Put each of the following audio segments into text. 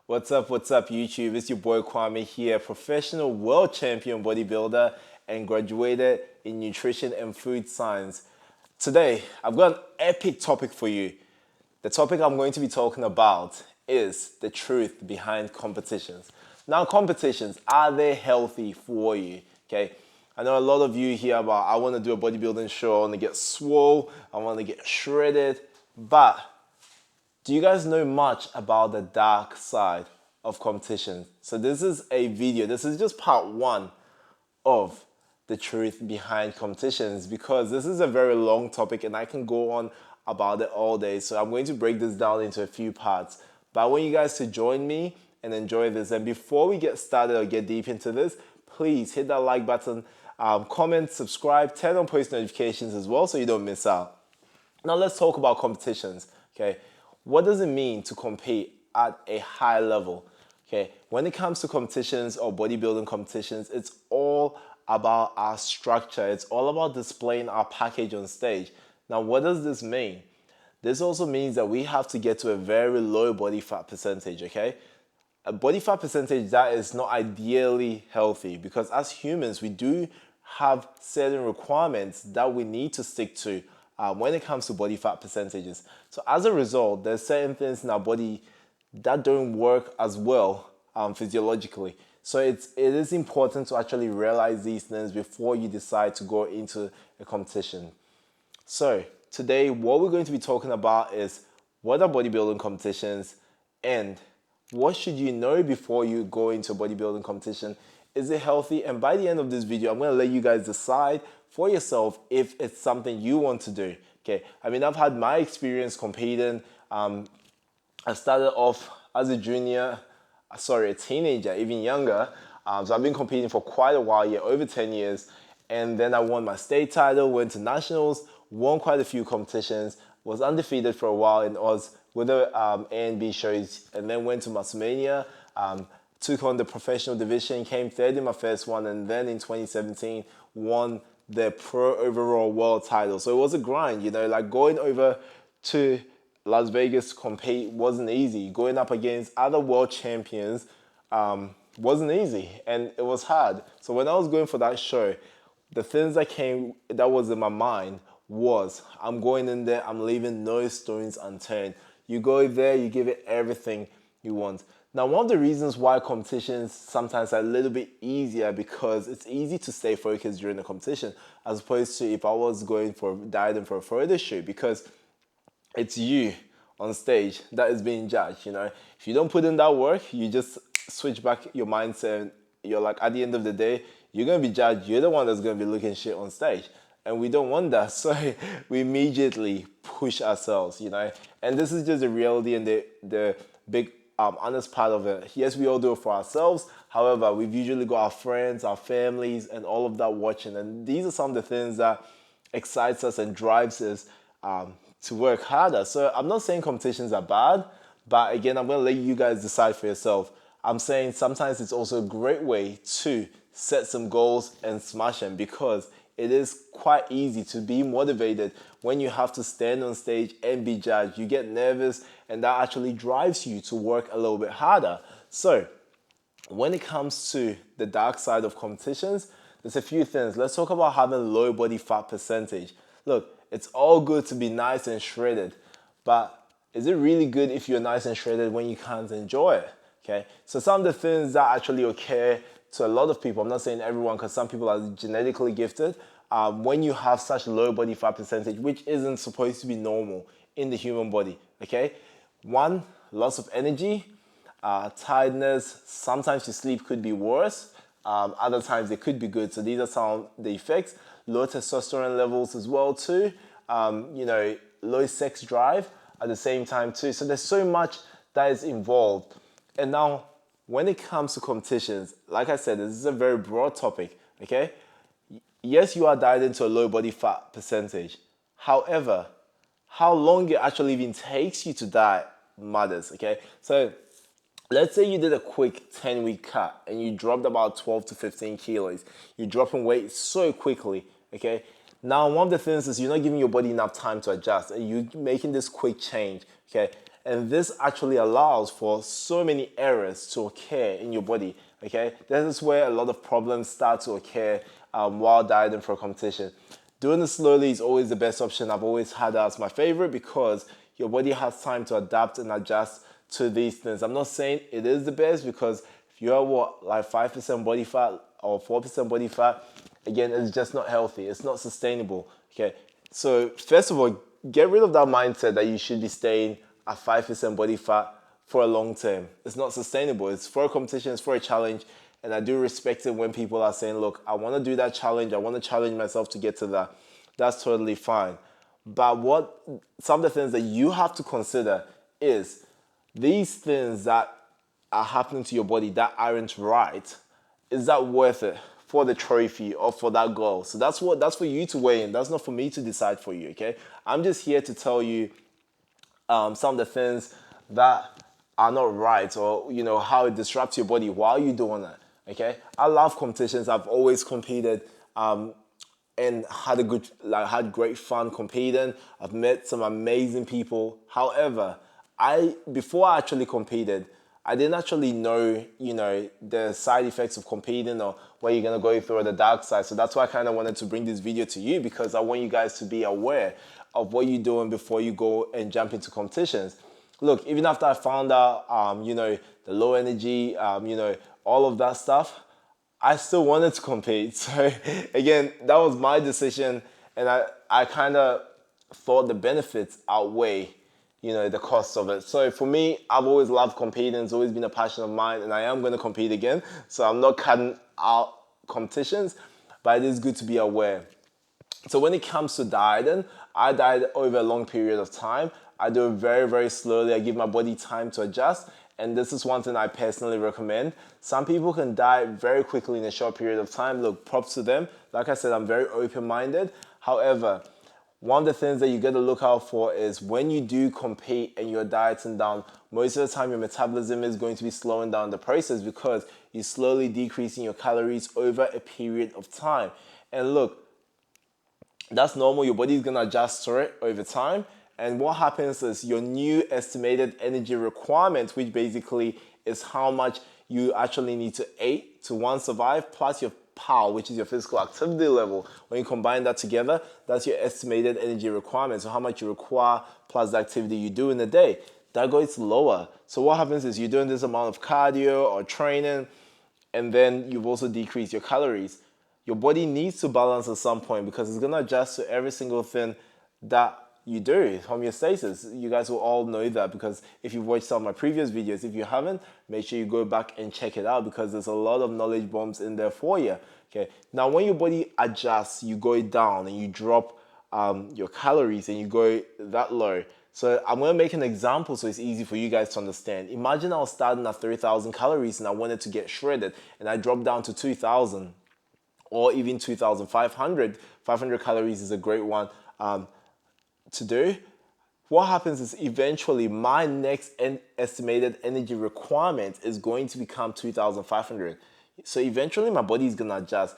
What's up, YouTube? It's your boy Kwame here, professional world champion bodybuilder and graduated in nutrition and food science. Today, I've got an epic topic for you. The topic I'm going to be talking about is the truth behind competitions. Now, competitions, are they healthy for you? Okay, I know a lot of you hear about, I want to do a bodybuilding show, I want to get swole, I want to get shredded, but do you guys know much about the dark side of competition? So this is a video, this is just part one of the truth behind competitions, because this is a very long topic and I can go on about it all day. So I'm going to break this down into a few parts. But I want you guys to join me and enjoy this. And before we get started or get deep into this, please hit that like button, comment, subscribe, turn on post notifications as well so you don't miss out. Now let's talk about competitions, okay? What does it mean to compete at a high level? Okay, when it comes to competitions or bodybuilding competitions, it's all about our structure. It's all about displaying our package on stage. Now, what does this mean? This also means that we have to get to a very low body fat percentage, okay? A body fat percentage that is not ideally healthy, because as humans, we do have certain requirements that we need to stick to when it comes to body fat percentages. So as a result, there's certain things in our body that don't work as well physiologically. So it is important to actually realize these things before you decide to go into a competition. So today, what we're going to be talking about is what are bodybuilding competitions and what should you know before you go into a bodybuilding competition? Is it healthy? And by the end of this video, I'm going to let you guys decide for yourself if it's something you want to do. Okay, I mean, I've had my experience competing. I started off as a teenager, even younger. So I've been competing for quite a while, over 10 years. And then I won my state title, went to nationals, won quite a few competitions, was undefeated for a while in Oz with the A and B shows, and then went to Masmania, took on the professional division, came third in my first one, and then in 2017 won the pro overall world title. So it was a grind, like going over to Las Vegas to compete wasn't easy. Going up against other world champions wasn't easy, and it was hard. So when I was going for that show, the things that was in my mind was, I'm going in there, I'm leaving no stones unturned. You go there, you give it everything you want. Now, one of the reasons why competitions sometimes are a little bit easier, because it's easy to stay focused during the competition, as opposed to if I was going for dieting for a photo shoot, because it's you on stage that is being judged, If you don't put in that work, you just switch back your mindset and you're like, at the end of the day, you're going to be judged. You're the one that's going to be looking shit on stage. And we don't want that. So we immediately push ourselves, And this is just the reality and the big honest part of it. Yes, we all do it for ourselves. However, we've usually got our friends, our families, and all of that watching. And these are some of the things that excites us and drives us to work harder. So I'm not saying competitions are bad, but again, I'm going to let you guys decide for yourself. I'm saying sometimes it's also a great way to set some goals and smash them, because it is quite easy to be motivated when you have to stand on stage and be judged. You get nervous, and that actually drives you to work a little bit harder. So when it comes to the dark side of competitions, there's a few things. Let's talk about having low body fat percentage. Look, it's all good to be nice and shredded, but is it really good if you're nice and shredded when you can't enjoy it? Okay, so some of the things that actually occur to a lot of people, I'm not saying everyone, because some people are genetically gifted, when you have such low body fat percentage, which isn't supposed to be normal in the human body, okay? One, loss of energy, tiredness, sometimes your sleep could be worse, other times it could be good. So these are some of the effects. Low testosterone levels as well too, low sex drive at the same time too. So there's so much that is involved. And now, when it comes to competitions, like I said, this is a very broad topic, okay? Yes, you are dieting to a low body fat percentage. However, how long it actually even takes you to diet matters, okay? So let's say you did a quick 10-week cut and you dropped about 12 to 15 kilos. You're dropping weight so quickly, okay? Now, one of the things is you're not giving your body enough time to adjust, and you're making this quick change, okay? And this actually allows for so many errors to occur in your body, okay? This is where a lot of problems start to occur while dieting for a competition. Doing it slowly is always the best option. I've always had that as my favorite because your body has time to adapt and adjust to these things. I'm not saying it is the best because if you are like 5% body fat or 4% body fat, again, it's just not healthy. It's not sustainable, okay? So first of all, get rid of that mindset that you should be staying at 5% body fat for a long term. It's not sustainable. It's for a competition, it's for a challenge. And I do respect it when people are saying, look, I want to do that challenge. I want to challenge myself to get to that. That's totally fine. But some of the things that you have to consider is these things that are happening to your body that aren't right, is that worth it for the trophy or for that goal? So that's for you to weigh in. That's not for me to decide for you, okay? I'm just here to tell you some of the things that are not right, or how it disrupts your body while you're doing it, okay? I love competitions. I've always competed and had great fun competing. I've met some amazing people. However, before I actually competed, I didn't actually know, the side effects of competing or what you're gonna go through or the dark side. So that's why I kind of wanted to bring this video to you, because I want you guys to be aware of what you're doing before you go and jump into competitions. Look, even after I found out, the low energy, all of that stuff, I still wanted to compete. So again, that was my decision, and I kind of thought the benefits outweigh the cost of it. So for me, I've always loved competing. It's always been a passion of mine, and I am going to compete again. So I'm not cutting out competitions, but it is good to be aware. So when it comes to dieting, I diet over a long period of time. I do it very, very slowly. I give my body time to adjust. And this is one thing I personally recommend. Some people can diet very quickly in a short period of time. Look, props to them. Like I said, I'm very open-minded. However, one of the things that you got to look out for is when you do compete and you're dieting down, most of the time your metabolism is going to be slowing down the process because you're slowly decreasing your calories over a period of time. And look, that's normal. Your body's going to adjust to it over time. And what happens is your new estimated energy requirement, which basically is how much you actually need to eat to one, survive, plus your POW, which is your physical activity level. When you combine that together, that's your estimated energy requirement. So how much you require plus the activity you do in a day. That goes lower. So what happens is you're doing this amount of cardio or training, and then you've also decreased your calories. Your body needs to balance at some point because it's going to adjust to every single thing that you do, homeostasis. You guys will all know that because if you've watched some of my previous videos, if you haven't, make sure you go back and check it out because there's a lot of knowledge bombs in there for you. Okay. Now, when your body adjusts, you go down and you drop your calories and you go that low. So I'm going to make an example so it's easy for you guys to understand. Imagine I was starting at 3,000 calories and I wanted to get shredded and I dropped down to 2,000 or even 2,500. 500 calories is a great one to do. What happens is eventually my next estimated energy requirement is going to become 2,500. So eventually my body is going to adjust.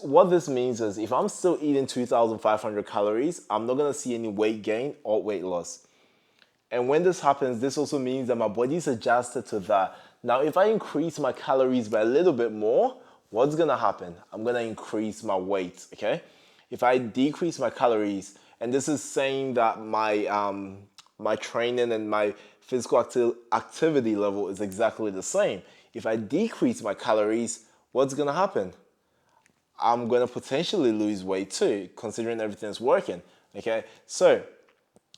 What this means is if I'm still eating 2,500 calories, I'm not going to see any weight gain or weight loss. And when this happens, this also means that my body's adjusted to that. Now, if I increase my calories by a little bit more, what's going to happen? I'm going to increase my weight, okay? If I decrease my calories, and this is saying that my training and my physical activity level is exactly the same. If I decrease my calories, what's going to happen? I'm going to potentially lose weight too, considering everything's working, okay? So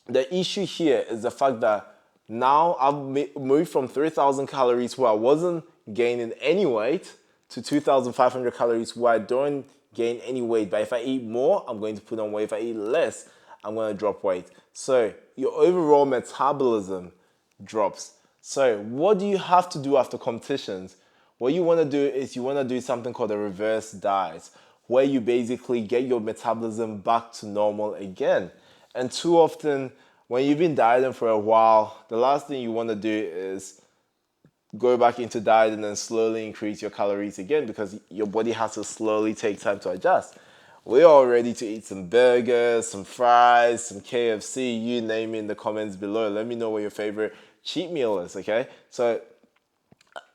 the issue here is the fact that now I've moved from 3,000 calories where I wasn't gaining any weight to 2,500 calories where I don't gain any weight. But if I eat more, I'm going to put on weight. If I eat less, I'm going to drop weight. So your overall metabolism drops. So what do you have to do after competitions? What you want to do is you want to do something called a reverse diet, where you basically get your metabolism back to normal again. And too often, when you've been dieting for a while, the last thing you want to do is go back into diet and then slowly increase your calories again because your body has to slowly take time to adjust. we're all ready to eat some burgers, some fries, some KFC, you name it in the comments below. Let me know what your favorite cheat meal is, okay? So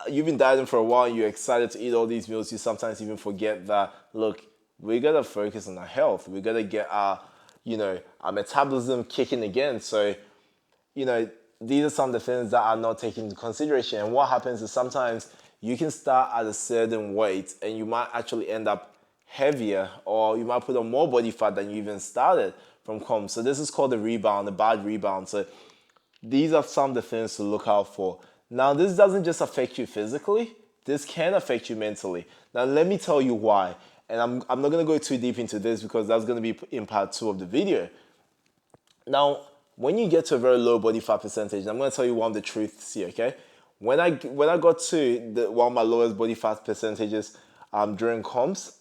you've been dieting for a while, you're excited to eat all these meals, you sometimes even forget that, look, we gotta focus on our health. We gotta get our, our metabolism kicking again. So, these are some of the things that are not taken into consideration. And what happens is sometimes you can start at a certain weight and you might actually end up heavier, or you might put on more body fat than you even started from comp. So this is called a rebound, a bad rebound. So these are some of the things to look out for. Now, this doesn't just affect you physically, this can affect you mentally. Now, let me tell you why. And I'm not gonna go too deep into this because that's gonna be in part 2 of the video. Now, when you get to a very low body fat percentage, I'm gonna tell you one of the truths here, okay? When I got to one of my lowest body fat percentages during comps,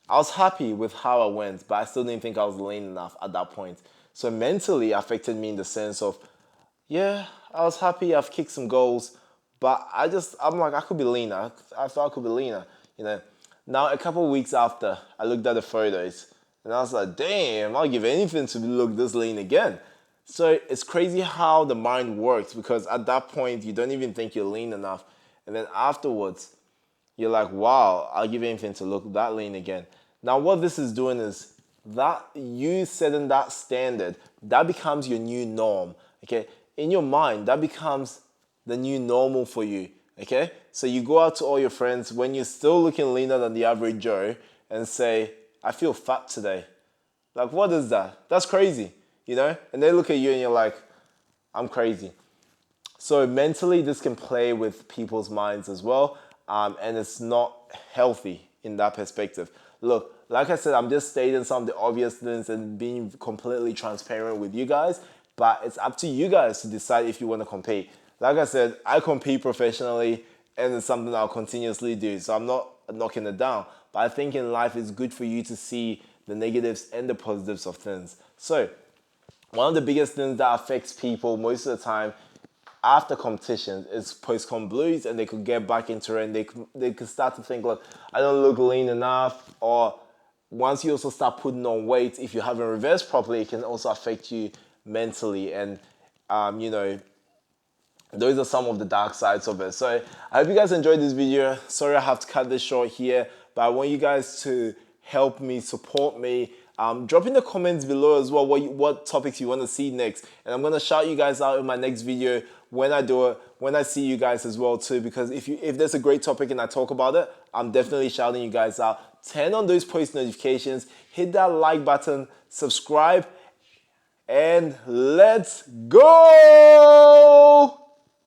I was happy with how I went, but I still didn't think I was lean enough at that point. So mentally, it affected me in the sense of, yeah, I was happy, I've kicked some goals, but I'm like, I could be leaner. I thought I could be leaner, Now, a couple of weeks after, I looked at the photos, and I was like, damn, I'll give anything to look this lean again. So it's crazy how the mind works, because at that point, you don't even think you're lean enough. And then afterwards, you're like, wow, I'll give anything to look that lean again. Now, what this is doing is that you setting that standard, that becomes your new norm, okay? In your mind, that becomes the new normal for you, okay? So you go out to all your friends when you're still looking leaner than the average Joe and say, I feel fat today. Like, what is that? That's crazy, And they look at you and you're like, I'm crazy. So mentally, this can play with people's minds as well, and it's not healthy in that perspective. Look, like I said, I'm just stating some of the obvious things and being completely transparent with you guys, but it's up to you guys to decide if you want to compete. Like I said, I compete professionally, and it's something I'll continuously do, so I'm not knocking it down, but I think in life it's good for you to see the negatives and the positives of things. So, one of the biggest things that affects people most of the time after competition is post-comp blues, and they could get back into it and they could start to think, look, I don't look lean enough, or once you also start putting on weight, if you haven't reversed properly, it can also affect you mentally, and those are some of the dark sides of it. So I hope you guys enjoyed this video. Sorry I have to cut this short here, but I want you guys to help me, support me. Drop in the comments below as well what topics you want to see next. And I'm going to shout you guys out in my next video when I do it, when I see you guys as well too. Because if there's a great topic and I talk about it, I'm definitely shouting you guys out. Turn on those post notifications, hit that like button, subscribe, and let's go!